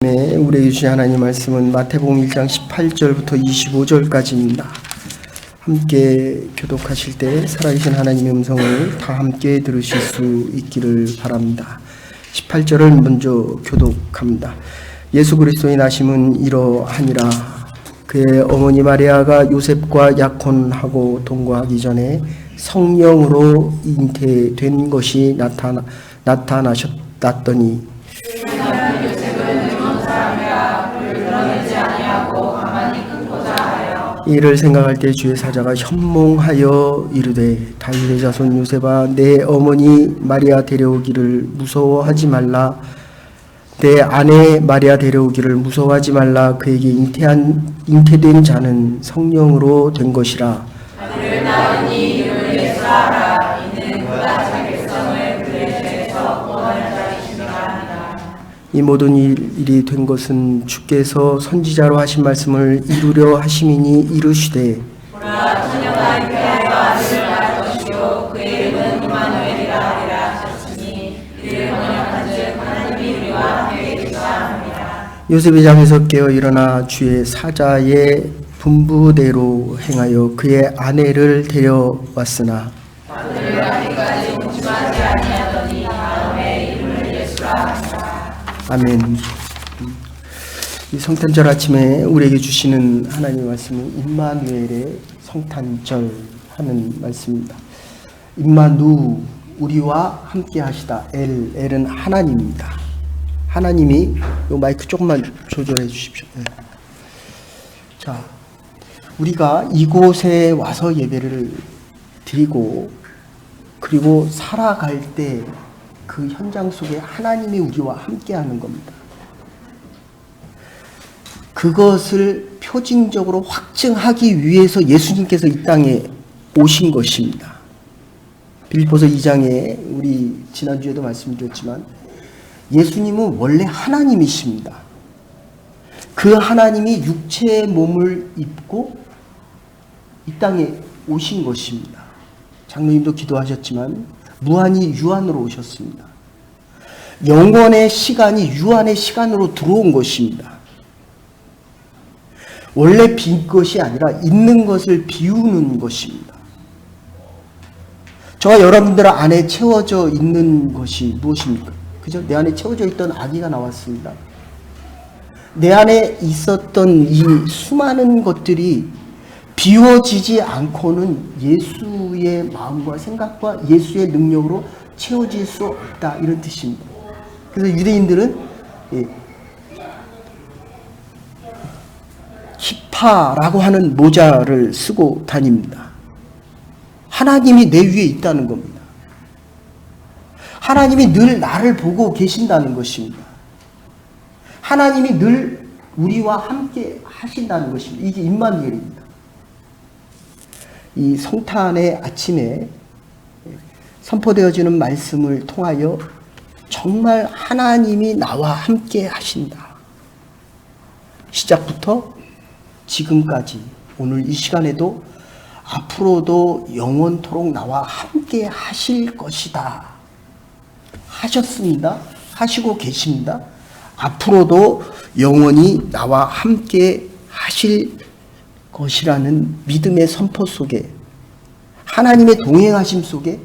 네, 우리에게 주신 하나님 말씀은 마태복음 1장 18절부터 25절까지입니다. 함께 교독하실 때 살아계신 하나님의 음성을 다 함께 들으실 수 있기를 바랍니다. 18절을 먼저 교독합니다. 예수 그리스도의 나심은 이러하니라. 그의 어머니 마리아가 요셉과 약혼하고 동거하기 전에 성령으로 잉태된 것이 나타났더니 이를 생각할 때 주의 사자가 현몽하여 이르되 다윗의 자손 요셉아 내 어머니 마리아 데려오기를 무서워하지 말라. 내 아내 마리아 데려오기를 무서워하지 말라. 그에게 잉태된 자는 성령으로 된 것이라. 아들을 낳으니 이를 예수하라. 이는 그가 자기 백성을 그의 죄에서 구원할 자이심이라 하니라. 이 모든 일이 된 것은 주께서 선지자로 하신 말씀을 이루려 하심이니 이르시되 보라 처녀가 잉태하여 아들을 낳을 것이요 그의 이름은 임마누엘이라 하리라 하셨으니 이를 번역한즉 하나님이 우리와 함께 계시다 합니다. 요셉이 잠에서 깨어 일어나 주의 사자의 분부대로 행하여 그의 아내를 데려왔으나 아들을 아직까지 공심하지 아니하더니 다음에 이름을 예수라 하니라. 아멘. 이 성탄절 아침에 우리에게 주시는 하나님의 말씀은 임마누엘의 성탄절 하는 말씀입니다. 임마누 우리와 함께 하시다. 엘은 하나님입니다. 하나님이 요 마이크 조금만 조절해 주십시오. 네. 자, 우리가 이곳에 와서 예배를 드리고 그리고 살아갈 때 그 현장 속에 하나님이 우리와 함께 하는 겁니다. 그것을 표징적으로 확증하기 위해서 예수님께서 이 땅에 오신 것입니다. 빌립보서 2장에 우리 지난주에도 말씀드렸지만 예수님은 원래 하나님이십니다. 그 하나님이 육체의 몸을 입고 이 땅에 오신 것입니다. 장로님도 기도하셨지만 무한히 유한으로 오셨습니다. 영원의 시간이 유한의 시간으로 들어온 것입니다. 원래 빈 것이 아니라 있는 것을 비우는 것입니다. 저와 여러분들 안에 채워져 있는 것이 무엇입니까? 그죠? 내 안에 채워져 있던 아기가 나왔습니다. 내 안에 있었던 이 수많은 것들이 비워지지 않고는 예수의 마음과 생각과 예수의 능력으로 채워질 수 없다. 이런 뜻입니다. 그래서 유대인들은 키파라고 하는 모자를 쓰고 다닙니다. 하나님이 내 위에 있다는 겁니다. 하나님이 늘 나를 보고 계신다는 것입니다. 하나님이 늘 우리와 함께 하신다는 것입니다. 이게 임마누엘입니다. 이 성탄의 아침에 선포되어지는 말씀을 통하여 정말 하나님이 나와 함께 하신다. 시작부터 지금까지 오늘 이 시간에도 앞으로도 영원토록 나와 함께 하실 것이다. 하셨습니다. 하시고 계십니다. 앞으로도 영원히 나와 함께 하실 것이라는 믿음의 선포 속에 하나님의 동행하심 속에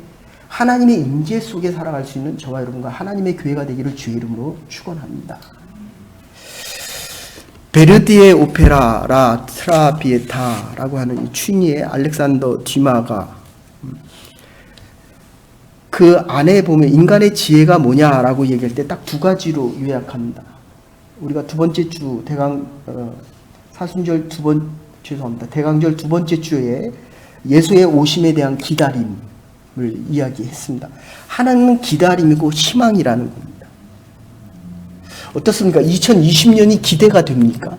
하나님의 임재 속에 살아갈 수 있는 저와 여러분과 하나님의 교회가 되기를 주의 이름으로 축원합니다. 베르디의 오페라 라 트라비에타라고 하는 이 추니의 알렉산더 듀마가 그 안에 보면 인간의 지혜가 뭐냐라고 얘기할 때 딱 두 가지로 요약합니다. 우리가 두 번째 주 사순절 대강절 두 번째 주에 예수의 오심에 대한 기다림을 이야기했습니다. 하나님은 기다림이고 희망이라는 겁니다. 어떻습니까? 2020년이 기대가 됩니까?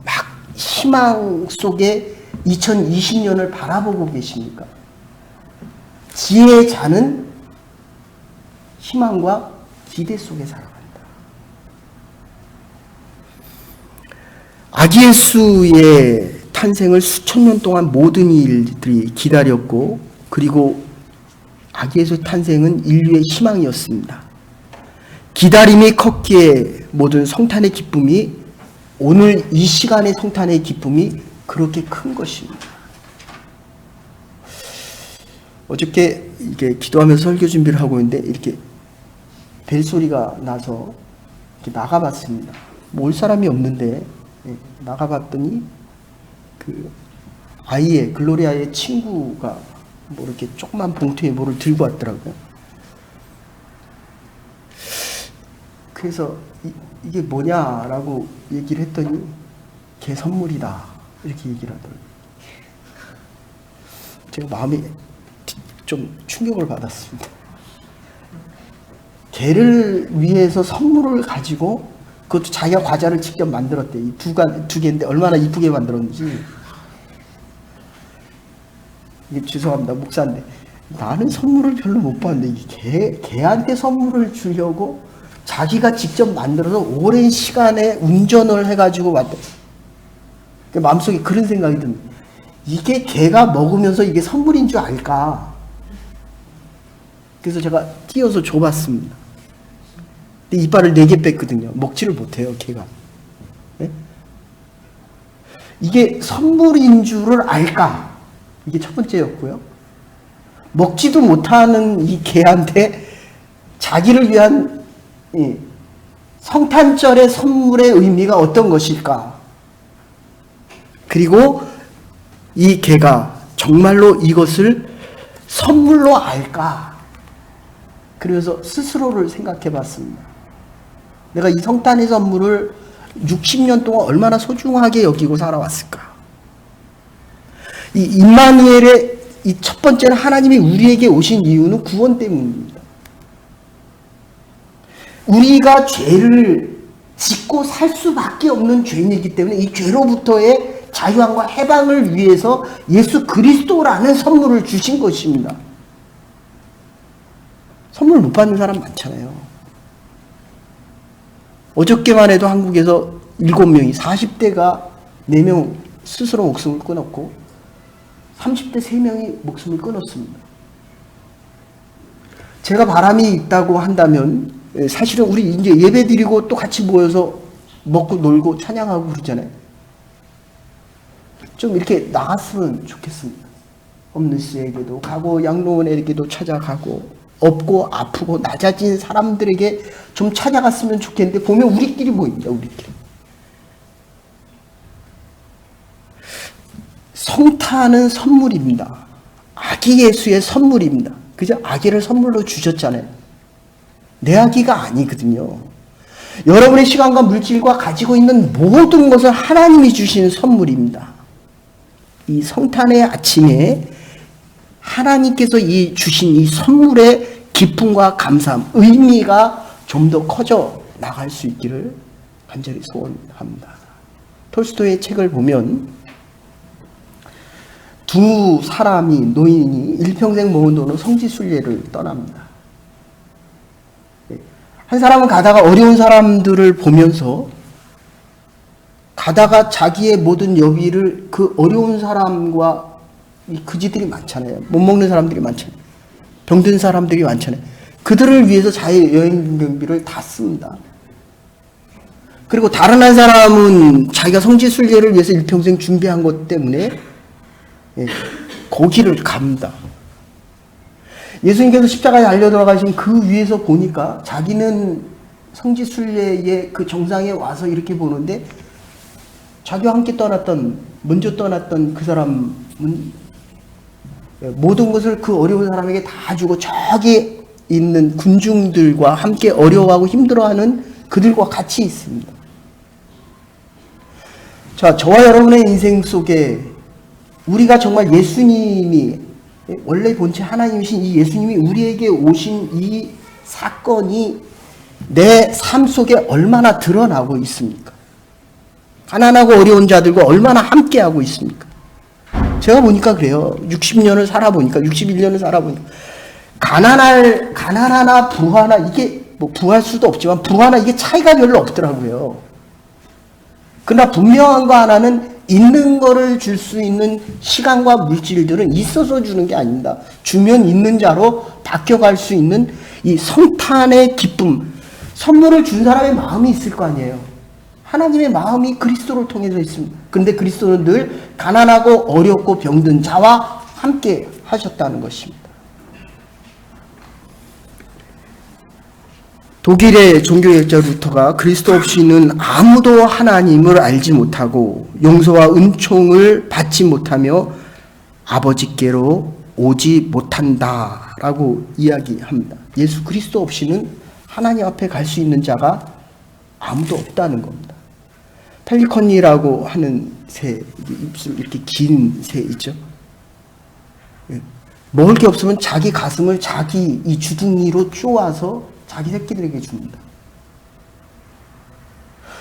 막 희망 속에 2020년을 바라보고 계십니까? 지혜의 자는 희망과 기대 속에 살아간다. 아기 예수의 탄생을 수천 년 동안 모든 일들이 기다렸고 그리고 아기 예수의 탄생은 인류의 희망이었습니다. 기다림이 컸기에 모든 성탄의 기쁨이, 오늘 이 시간의 성탄의 기쁨이 그렇게 큰 것입니다. 어저께 이게 기도하면서 설교 준비를 하고 있는데 이렇게 벨소리가 나서 이렇게 나가봤습니다. 뭐 올 사람이 없는데 나가봤더니 그 아이의, 글로리아의 친구가 뭐 이렇게 조그만 봉투에 뭐를 들고 왔더라고요. 그래서 이게 뭐냐라고 얘기를 했더니 걔 선물이다 이렇게 얘기를 하더라고요. 제가 마음이 좀 충격을 받았습니다. 걔를 위해서 선물을 가지고, 그것도 자기가 과자를 직접 만들었대. 이 두 개인데 얼마나 이쁘게 만들었는지. 이게 죄송합니다, 목사인데 나는 선물을 별로 못 받는데 걔한테 선물을 주려고 자기가 직접 만들어서 오랜 시간에 운전을 해가지고 왔대. 마음속에 그런 생각이 듭니다. 이게 걔가 먹으면서 이게 선물인 줄 알까? 그래서 제가 띄어서 줘봤습니다. 근데 이빨을 4개 뺐거든요. 먹지를 못해요, 걔가. 네? 이게 선물인 줄을 알까? 이게 첫 번째였고요. 먹지도 못하는 이 개한테 자기를 위한 성탄절의 선물의 의미가 어떤 것일까? 그리고 이 개가 정말로 이것을 선물로 알까? 그래서 스스로를 생각해 봤습니다. 내가 이 성탄의 선물을 60년 동안 얼마나 소중하게 여기고 살아왔을까? 이 임마누엘의 이 첫 번째는 하나님이 우리에게 오신 이유는 구원 때문입니다. 우리가 죄를 짓고 살 수밖에 없는 죄인이기 때문에 이 죄로부터의 자유함과 해방을 위해서 예수 그리스도라는 선물을 주신 것입니다. 선물 못 받는 사람 많잖아요. 어저께만 해도 한국에서 7명이, 40대가 4명 스스로 목숨을 끊었고 30대 3명이 목숨을 끊었습니다. 제가 바람이 있다고 한다면 사실은 우리 이제 예배 드리고 또 같이 모여서 먹고 놀고 찬양하고 그러잖아요. 좀 이렇게 나갔으면 좋겠습니다. 없는 씨에게도 가고 양로원에게도 찾아가고 없고 아프고 낮아진 사람들에게 좀 찾아갔으면 좋겠는데 보면 우리끼리 모입니다. 우리끼리. 성탄은 선물입니다. 아기 예수의 선물입니다. 그죠? 아기를 선물로 주셨잖아요. 내 아기가 아니거든요. 여러분의 시간과 물질과 가지고 있는 모든 것을 하나님이 주신 선물입니다. 이 성탄의 아침에 하나님께서 이 주신 이 선물의 기쁨과 감사함, 의미가 좀 더 커져 나갈 수 있기를 간절히 소원합니다. 톨스토이의 책을 보면 두 사람이, 노인이 일평생 모은 돈으로 성지순례를 떠납니다. 한 사람은 가다가 어려운 사람들을 보면서 가다가 자기의 모든 여비를 그 어려운 사람과 이 그지들이 많잖아요. 못 먹는 사람들이 많잖아요. 병든 사람들이 많잖아요. 그들을 위해서 자기 여행 경비를 다 씁니다. 그리고 다른 한 사람은 자기가 성지순례를 위해서 일평생 준비한 것 때문에 거기를 갑니다. 예수님께서 십자가에 달려 들어가신 그 위에서 보니까 자기는 성지순례의 그 정상에 와서 이렇게 보는데 자기와 함께 먼저 떠났던 그 사람은 모든 것을 그 어려운 사람에게 다 주고 저기 있는 군중들과 함께 어려워하고 힘들어하는 그들과 같이 있습니다. 자, 저와 여러분의 인생 속에 우리가 정말 예수님이, 원래 본체 하나님이신 이 예수님이 우리에게 오신 이 사건이 내 삶 속에 얼마나 드러나고 있습니까? 가난하고 어려운 자들과 얼마나 함께하고 있습니까? 제가 보니까 그래요. 60년을 살아보니까, 61년을 살아보니까 가난하나 부하나, 이게 뭐 부할 수도 없지만 부하나 이게 차이가 별로 없더라고요. 그러나 분명한 거 하나는 있는 거를 줄 수 있는 시간과 물질들은 있어서 주는 게 아닙니다. 주면 있는 자로 바뀌어갈 수 있는 이 성탄의 기쁨, 선물을 준 사람의 마음이 있을 거 아니에요. 하나님의 마음이 그리스도를 통해서 있습니다. 그런데 그리스도는 늘 가난하고 어렵고 병든 자와 함께 하셨다는 것입니다. 독일의 종교学자 루터가 그리스도 없이는 아무도 하나님을 알지 못하고 용서와 은총을 받지 못하며 아버지께로 오지 못한다라고 이야기합니다. 예수 그리스도 없이는 하나님 앞에 갈 수 있는 자가 아무도 없다는 겁니다. 펠리컨이라고 하는 새, 입술 이렇게 긴 새 있죠. 먹을 게 없으면 자기 가슴을 자기 이 주둥이로 쪼아서 자기 새끼들에게 줍니다.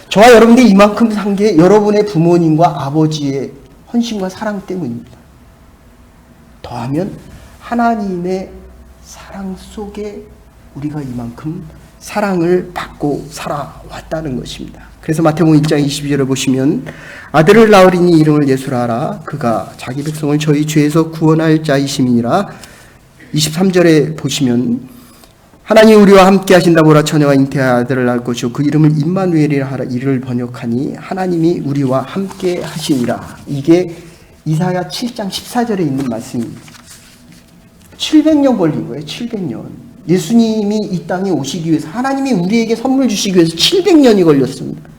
저와 여러분들이 이만큼 산 게 여러분의 부모님과 아버지의 헌신과 사랑 때문입니다. 더하면 하나님의 사랑 속에 우리가 이만큼 사랑을 받고 살아왔다는 것입니다. 그래서 마태복음 1장 22절을 보시면 아들을 낳으리니 이름을 예수라 하라. 그가 자기 백성을 저희 죄에서 구원할 자이심이니라. 23절에 보시면 하나님 우리와 함께 하신다. 보라 처녀가 잉태하여 아들을 낳을 것이요 그 이름을 임마누엘이라 하라. 이를 번역하니 하나님이 우리와 함께 하시니라. 이게 이사야 7장 14절에 있는 말씀입니다. 700년 걸린 거예요. 700년. 예수님이 이 땅에 오시기 위해서 하나님이 우리에게 선물 주시기 위해서 700년이 걸렸습니다.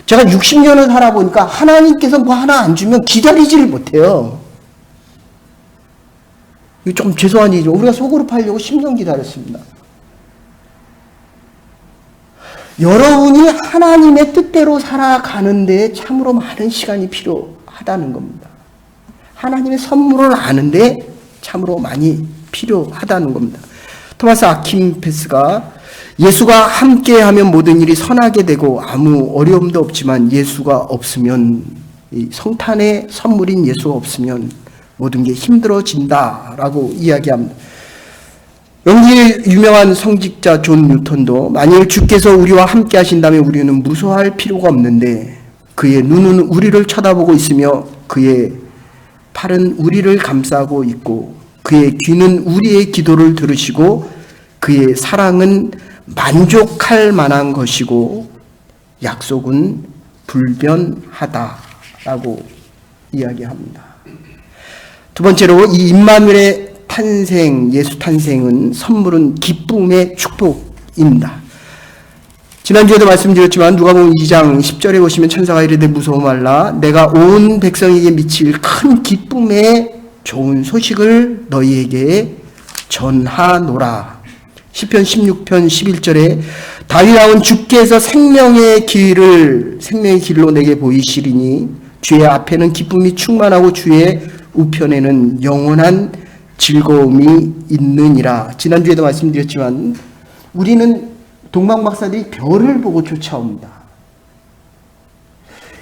제가 60년을 살아보니까 하나님께서 뭐 하나 안 주면 기다리지를 못해요. 이거 좀 죄송한 일이죠. 우리가 속으로 팔려고 10년 기다렸습니다. 여러분이 하나님의 뜻대로 살아가는데 참으로 많은 시간이 필요하다는 겁니다. 하나님의 선물을 아는데 참으로 많이 필요하다는 겁니다. 토마스 아킴페스가 예수가 함께하면 모든 일이 선하게 되고 아무 어려움도 없지만 예수가 없으면 이 성탄의 선물인 예수가 없으면 모든 게 힘들어진다라고 이야기합니다. 영국의 유명한 성직자 존 뉴턴도 만일 주께서 우리와 함께 하신다면 우리는 무서워할 필요가 없는데 그의 눈은 우리를 쳐다보고 있으며 그의 팔은 우리를 감싸고 있고 그의 귀는 우리의 기도를 들으시고 그의 사랑은 만족할 만한 것이고 약속은 불변하다라고 이야기합니다. 두 번째로 이 임마누엘의 탄생, 예수 탄생은 선물은 기쁨의 축복입니다. 지난주에도 말씀드렸지만 누가복음 2장 10절에 보시면 천사가 이르되 무서워 말라 내가 온 백성에게 미칠 큰 기쁨의 좋은 소식을 너희에게 전하노라. 시편 16편 11절에 다윗 왕은 주께서 생명의 길로 내게 보이시리니 주의 앞에는 기쁨이 충만하고 주의 우편에는 영원한 즐거움이 있느니라. 지난주에도 말씀드렸지만 우리는 동방박사들이 별을 보고 쫓아옵니다.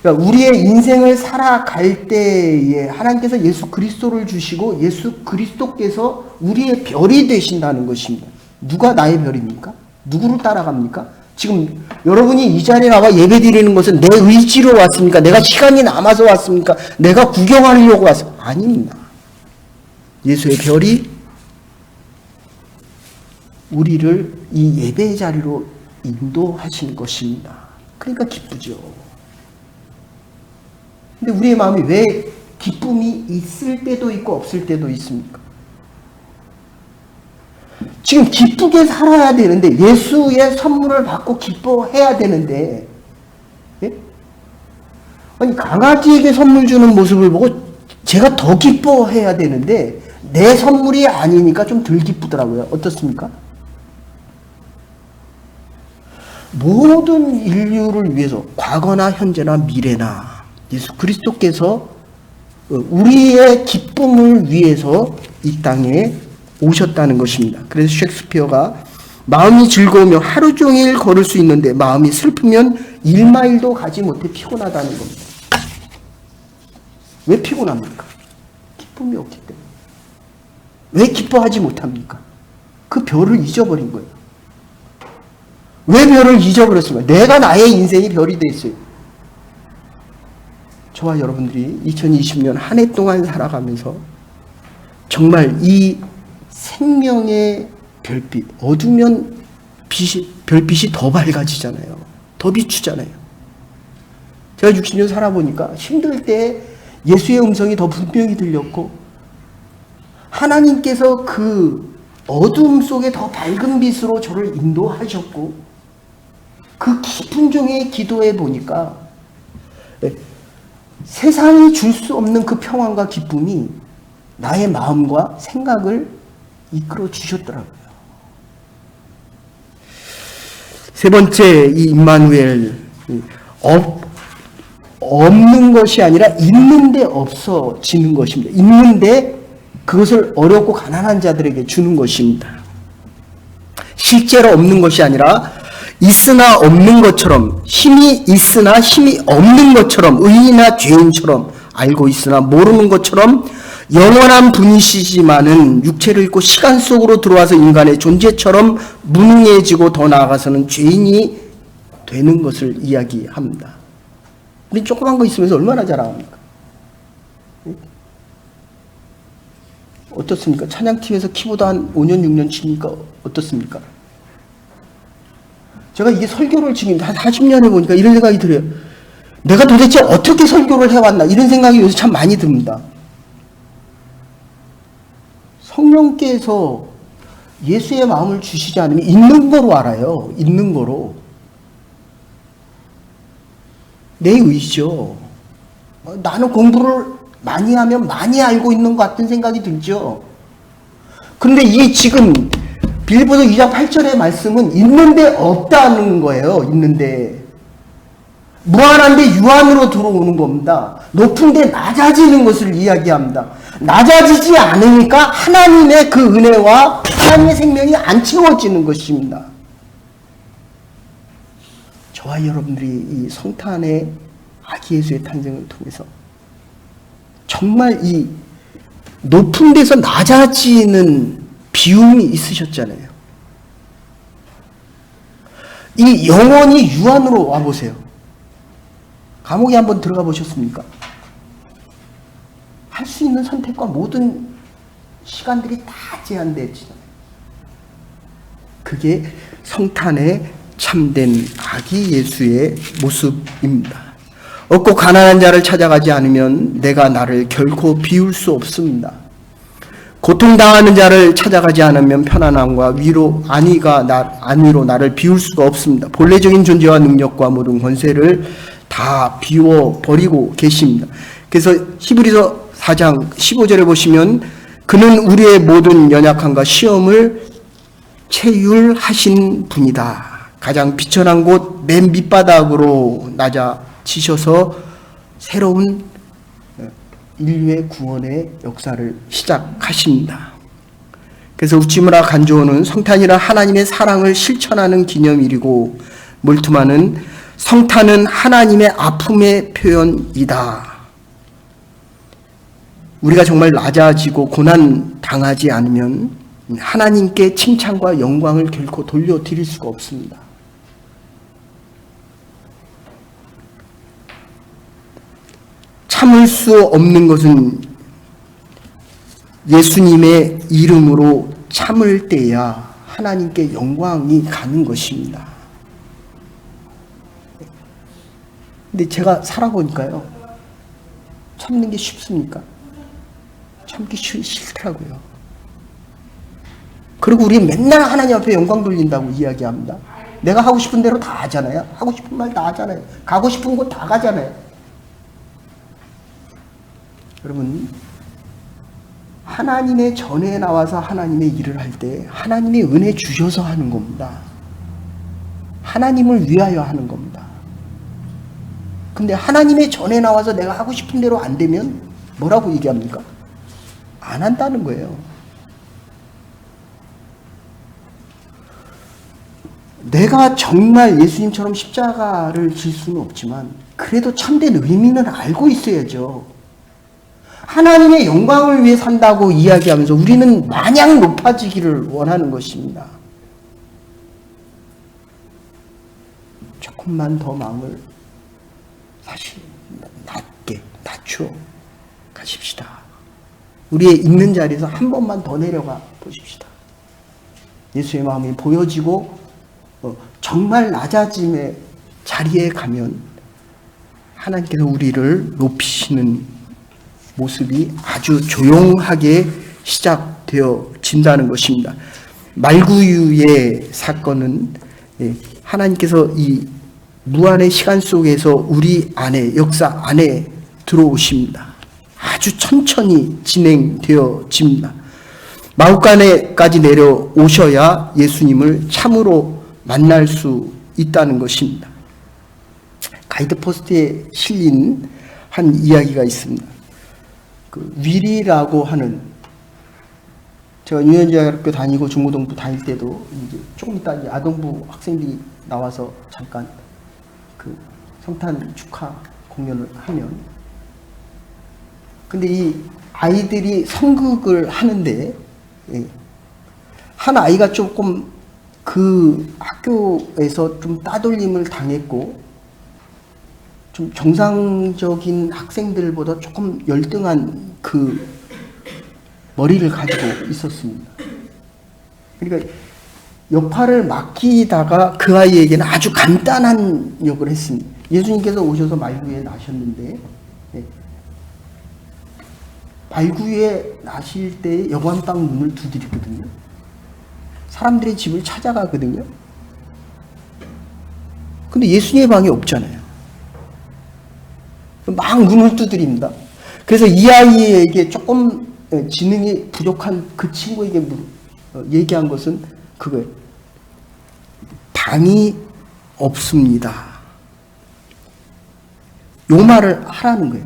그러니까 우리의 인생을 살아갈 때에 하나님께서 예수 그리스도를 주시고 예수 그리스도께서 우리의 별이 되신다는 것입니다. 누가 나의 별입니까? 누구를 따라갑니까? 지금 여러분이 이 자리에 나와 예배 드리는 것은 내 의지로 왔습니까? 내가 시간이 남아서 왔습니까? 내가 구경하려고 왔습니까? 아닙니다. 예수의 별이 우리를 이 예배의 자리로 인도하신 것입니다. 그러니까 기쁘죠. 근데 우리의 마음이 왜 기쁨이 있을 때도 있고 없을 때도 있습니까? 지금 기쁘게 살아야 되는데 예수의 선물을 받고 기뻐해야 되는데 예? 아니 강아지에게 선물 주는 모습을 보고 제가 더 기뻐해야 되는데 내 선물이 아니니까 좀 덜 기쁘더라고요. 어떻습니까? 모든 인류를 위해서 과거나 현재나 미래나 예수 그리스도께서 우리의 기쁨을 위해서 이 땅에 오셨다는 것입니다. 그래서 셰익스피어가 마음이 즐거우면 하루 종일 걸을 수 있는데 마음이 슬프면 1마일도 가지 못해 피곤하다는 겁니다. 왜 피곤합니까? 기쁨이 없기 때문에. 왜 기뻐하지 못합니까? 그 별을 잊어버린 거예요. 왜 별을 잊어버렸습니까? 내가 나의 인생이 별이 돼 있어요. 저와 여러분들이 2020년 한 해 동안 살아가면서 정말 이 생명의 별빛, 어두면 빛이 별빛이 더 밝아지잖아요. 더 비추잖아요. 제가 60년 살아보니까 힘들 때 예수의 음성이 더 분명히 들렸고, 하나님께서 그 어두움 속에 더 밝은 빛으로 저를 인도하셨고, 그 깊은 종의 기도에 보니까 세상이 줄 수 없는 그 평안과 기쁨이 나의 마음과 생각을 이끌어 주셨더라고요. 세 번째, 이 임마누엘, 없는 것이 아니라 있는데 없어지는 것입니다. 있는데 그것을 어렵고 가난한 자들에게 주는 것입니다. 실제로 없는 것이 아니라 있으나 없는 것처럼, 힘이 있으나 힘이 없는 것처럼, 의인이나 죄인처럼, 알고 있으나 모르는 것처럼 영원한 분이시지만은 육체를 입고 시간 속으로 들어와서 인간의 존재처럼 무능해지고 더 나아가서는 죄인이 되는 것을 이야기합니다. 우리 조그만 거 있으면서 얼마나 자랑합니까? 어떻습니까? 찬양팀에서 키보드 한 5년, 6년 치니까 어떻습니까? 제가 이게 설교를 지금 한 40년 해보니까 이런 생각이 들어요. 내가 도대체 어떻게 설교를 해왔나? 이런 생각이 요새 참 많이 듭니다. 성령께서 예수의 마음을 주시지 않으면 있는 거로 알아요. 있는 거로. 내 의지죠. 나는 공부를 많이 하면 많이 알고 있는 것 같은 생각이 들죠. 그런데 이게 지금 빌보서 2장 8절의 말씀은 있는데 없다는 거예요. 있는데. 무한한데 유한으로 들어오는 겁니다. 높은데 낮아지는 것을 이야기합니다. 낮아지지 않으니까 하나님의 그 은혜와 하나님의 생명이 안 채워지는 것입니다. 저와 여러분들이 이 성탄의 아기 예수의 탄생을 통해서 정말 이 높은 데서 낮아지는 비움이 있으셨잖아요. 이 영원히 유한으로 와보세요. 감옥에 한번 들어가 보셨습니까? 할 수 있는 선택과 모든 시간들이 다 제한되잖아요. 그게 성탄의 참된 아기 예수의 모습입니다. 없고 가난한 자를 찾아가지 않으면 내가 나를 결코 비울 수 없습니다. 고통당하는 자를 찾아가지 않으면 편안함과 안위로 나를 비울 수가 없습니다. 본래적인 존재와 능력과 모든 권세를 다 비워버리고 계십니다. 그래서 히브리서 4장 15절에 보시면 그는 우리의 모든 연약함과 시험을 체휼하신 분이다. 가장 비천한 곳 맨 밑바닥으로 낮아지셔서 새로운 인류의 구원의 역사를 시작하십니다. 그래서 우찌무라 간조는 성탄이란 하나님의 사랑을 실천하는 기념일이고, 몰트만은 성탄은 하나님의 아픔의 표현이다. 우리가 정말 낮아지고 고난 당하지 않으면 하나님께 칭찬과 영광을 결코 돌려드릴 수가 없습니다. 참을 수 없는 것은 예수님의 이름으로 참을 때야 하나님께 영광이 가는 것입니다. 근데 제가 살아보니까요, 참는 게 쉽습니까? 참기 싫더라고요. 그리고 우리 맨날 하나님 앞에 영광 돌린다고 이야기합니다. 내가 하고 싶은 대로 다 하잖아요. 하고 싶은 말 다 하잖아요. 가고 싶은 곳 다 가잖아요. 여러분, 하나님의 전에 나와서 하나님의 일을 할 때 하나님의 은혜 주셔서 하는 겁니다. 하나님을 위하여 하는 겁니다. 근데 하나님의 전에 나와서 내가 하고 싶은 대로 안 되면 뭐라고 얘기합니까? 안 한다는 거예요. 내가 정말 예수님처럼 십자가를 질 수는 없지만 그래도 참된 의미는 알고 있어야죠. 하나님의 영광을 위해 산다고 이야기하면서 우리는 마냥 높아지기를 원하는 것입니다. 조금만 더 마음을 사실 낮춰 가십시다. 우리의 있는 자리에서 한 번만 더 내려가 보십시다. 예수의 마음이 보여지고 정말 낮아짐의 자리에 가면 하나님께서 우리를 높이시는 모습이 아주 조용하게 시작되어진다는 것입니다. 말구유의 사건은 하나님께서 이 무한의 시간 속에서 우리 안에, 역사 안에 들어오십니다. 아주 천천히 진행되어집니다. 마룻간에까지 내려오셔야 예수님을 참으로 만날 수 있다는 것입니다. 가이드포스트에 실린 한 이야기가 있습니다. 그 위리라고 하는, 제가 유년대학교 다니고 중고등부 다닐 때도 이제 조금 이따 이제 아동부 학생들이 나와서 잠깐 그 성탄 축하 공연을 하면, 근데 이 아이들이 성극을 하는데 한 아이가 조금 그 학교에서 좀 따돌림을 당했고 좀 정상적인 학생들보다 조금 열등한 그 머리를 가지고 있었습니다. 그러니까 역할을 맡기다가 그 아이에게는 아주 간단한 역을 했습니다. 예수님께서 오셔서 말구에 나셨는데 말구에 나실 때 여관방 문을 두드리거든요. 사람들의 집을 찾아가거든요. 근데 예수님의 방이 없잖아요. 막 문을 두드립니다. 그래서 이 아이에게 조금 지능이 부족한 그 친구에게 얘기한 것은 그거예요. 방이 없습니다. 요 말을 하라는 거예요.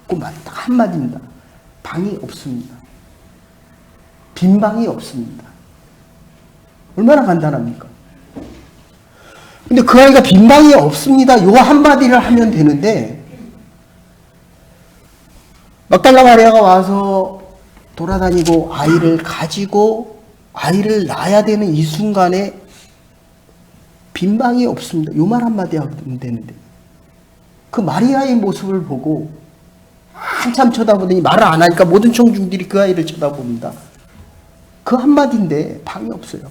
그 말 딱 한마디입니다. 방이 없습니다. 빈 방이 없습니다. 얼마나 간단합니까? 근데 그 아이가 빈 방이 없습니다. 요 한마디를 하면 되는데, 막달라 마리아가 와서 돌아다니고 아이를 가지고 아이를 낳아야 되는 이 순간에 빈 방이 없습니다. 요 말 한마디 하면 되는데, 그 마리아의 모습을 보고 한참 쳐다보더니 말을 안 하니까 모든 청중들이 그 아이를 쳐다봅니다. 그 한마디인데 방이 없어요.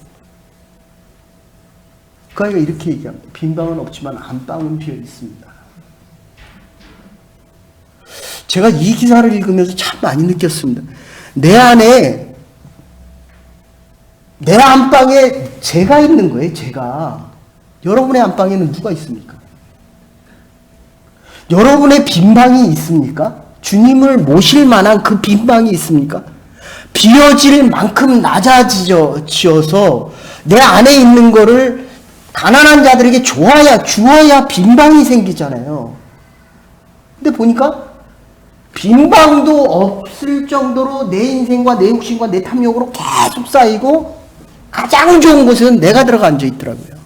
그 아이가 이렇게 얘기합니다. 빈 방은 없지만 안방은 비어 있습니다. 제가 이 기사를 읽으면서 참 많이 느꼈습니다. 내 안에, 내 안방에 제가 있는 거예요. 제가. 여러분의 안방에는 누가 있습니까? 여러분의 빈방이 있습니까? 주님을 모실 만한 그 빈방이 있습니까? 비어질 만큼 낮아지어서 내 안에 있는 거를 가난한 자들에게 주어야 빈방이 생기잖아요. 근데 보니까 빈방도 없을 정도로 내 인생과 내 욕심과 내 탐욕으로 계속 쌓이고 가장 좋은 곳은 내가 들어가 앉아 있더라고요.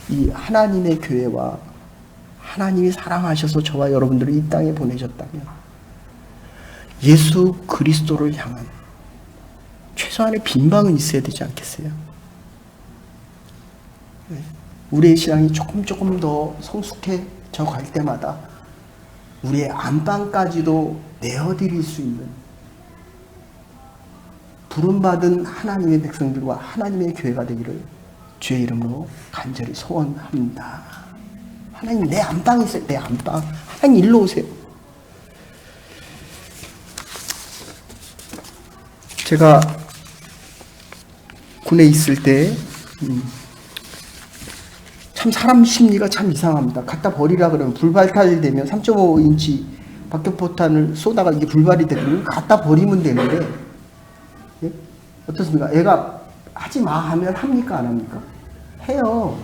이 하나님의 교회와 하나님이 사랑하셔서 저와 여러분들을 이 땅에 보내셨다면 예수 그리스도를 향한 최소한의 빈방은 있어야 되지 않겠어요? 우리의 신앙이 조금 더 성숙해져 갈 때마다 우리의 안방까지도 내어드릴 수 있는 부름받은 하나님의 백성들과 하나님의 교회가 되기를 주의 이름으로 간절히 소원합니다. 하나님, 내 안방이 있어요. 내 안방. 하나님 일로 오세요. 제가 군에 있을 때 참 사람 심리가 참 이상합니다. 갖다 버리라 그러면 불발탈되면 3.5인치 박격포탄을 쏘다가 이게 불발이 되면 갖다 버리면 되는데, 예? 어떻습니까? 애가 하지 마 하면 합니까? 안 합니까? 해요.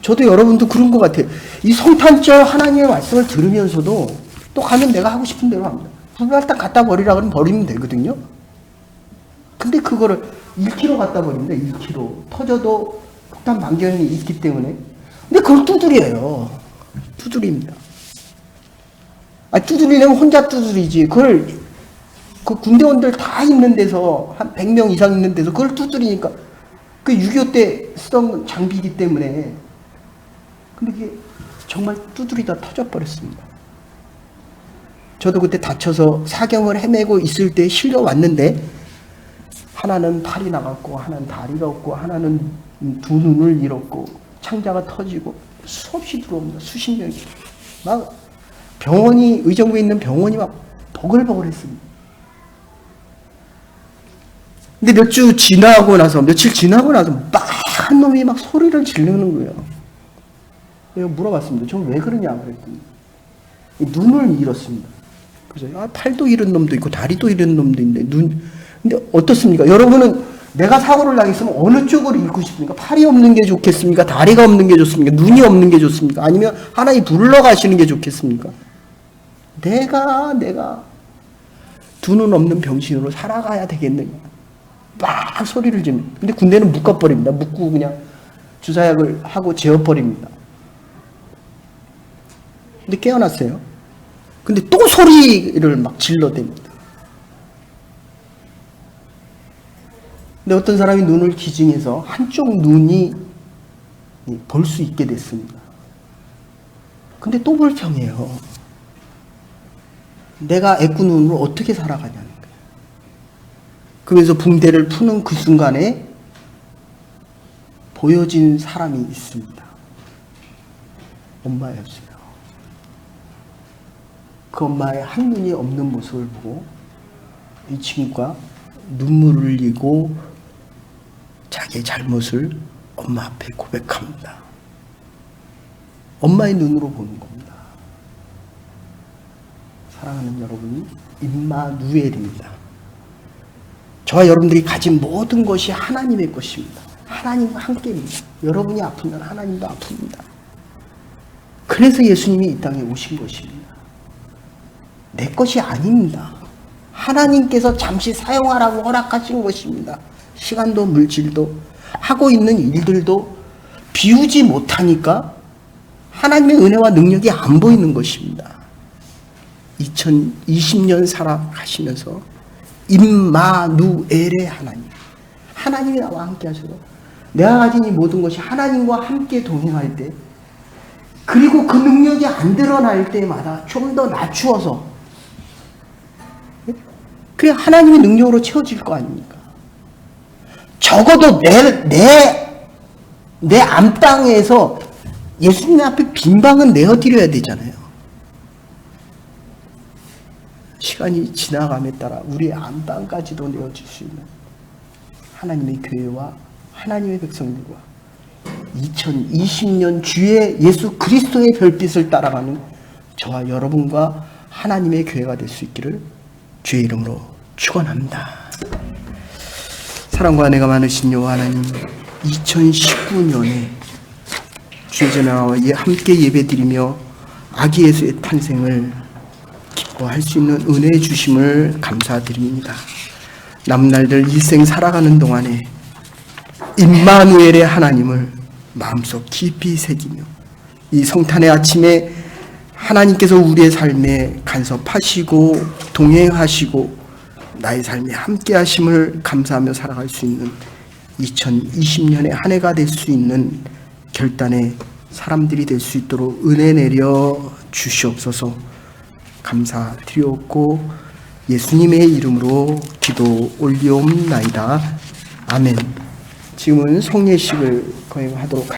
저도 여러분도 그런 것 같아요. 이 성탄절 하나님의 말씀을 들으면서도 또 가면 내가 하고 싶은 대로 합니다. 불발탄 갖다 버리라 그러면 버리면 되거든요. 근데 그거를 1kg 갖다 버립니다. 1kg. 터져도 폭탄 방전이 있기 때문에. 근데 그걸 두드려요. 두드립니다. 두드리려면 혼자 두드리지. 그걸 그 군대원들 다 있는 데서 한 100명 이상 있는 데서 그걸 두드리니까 그 6.25 때 쓰던 장비이기 때문에. 근데 그게 정말 두드리다 터져버렸습니다. 저도 그때 다쳐서 사경을 헤매고 있을 때 실려왔는데 하나는 팔이 나갔고, 하나는 다리가 없고, 하나는 두 눈을 잃었고, 창자가 터지고, 수없이 들어옵니다. 수십 명이. 막 병원이, 의정부에 있는 병원이 막 버글버글했습니다. 근데 며칠 지나고 나서 막 한 놈이 막 소리를 지르는 거예요. 내가 물어봤습니다. 저 왜 그러냐 그랬더니 눈을 잃었습니다. 그래서 팔도 잃은 놈도 있고 다리도 잃은 놈도 있는데 근데 어떻습니까? 여러분은 내가 사고를 나겠으면 어느 쪽을 잃고 싶습니까? 팔이 없는 게 좋겠습니까? 다리가 없는 게 좋습니까? 눈이 없는 게 좋습니까? 아니면 하나님 불러가시는 게 좋겠습니까? 내가 두 눈 없는 병신으로 살아가야 되겠느냐? 막 소리를 지릅니다. 근데 군대는 묶어버립니다. 묶고 그냥 주사약을 하고 재워버립니다. 근데 깨어났어요. 근데 또 소리를 막 질러댑니다. 근데 어떤 사람이 눈을 기증해서 한쪽 눈이 볼 수 있게 됐습니다. 근데 또 불평해요. 내가 애꾸 눈으로 어떻게 살아가냐는 거예요. 그러면서 붕대를 푸는 그 순간에 보여진 사람이 있습니다. 엄마였어요. 그 엄마의 한눈이 없는 모습을 보고 이 친구가 눈물을 흘리고 자기의 잘못을 엄마 앞에 고백합니다. 엄마의 눈으로 보는 겁니다. 사랑하는 여러분이 임마누엘입니다. 저와 여러분들이 가진 모든 것이 하나님의 것입니다. 하나님과 함께입니다. 여러분이 아프면 하나님도 아픕니다. 그래서 예수님이 이 땅에 오신 것입니다. 내 것이 아닙니다. 하나님께서 잠시 사용하라고 허락하신 것입니다. 시간도 물질도 하고 있는 일들도 비우지 못하니까 하나님의 은혜와 능력이 안 보이는 것입니다. 2020년 살아가시면서 임마누엘의 하나님, 하나님이 나와 함께 하셔서 내가 가진 이 모든 것이 하나님과 함께 동행할 때, 그리고 그 능력이 안 드러날 때마다 좀 더 낮추어서, 그게 하나님의 능력으로 채워질 거 아닙니까? 적어도 내 안방에서 예수님 앞에 빈 방은 내어드려야 되잖아요. 시간이 지나감에 따라 우리의 안방까지도 내어줄 수 있는 하나님의 교회와 하나님의 백성들과 2020년 주의 예수 그리스도의 별빛을 따라가는 저와 여러분과 하나님의 교회가 될 수 있기를 주의 이름으로 축원합니다. 사랑과 은혜가 많으신 여호와 하나님, 2019년에 주의 전하와 함께 예배드리며 아기 예수의 탄생을 기뻐할 수 있는 은혜 주심을 감사드립니다. 남은 날들 일생 살아가는 동안에 임마누엘의 하나님을 마음속 깊이 새기며 이 성탄의 아침에 하나님께서 우리의 삶에 간섭하시고 동행하시고 나의 삶에 함께 하심을 감사하며 살아갈 수 있는 2020년의 한 해가 될 수 있는 결단의 사람들이 될 수 있도록 은혜 내려 주시옵소서. 감사드리옵고 예수님의 이름으로 기도 올리옵나이다. 아멘. 지금은 성례식을 거행하도록 하겠습니다.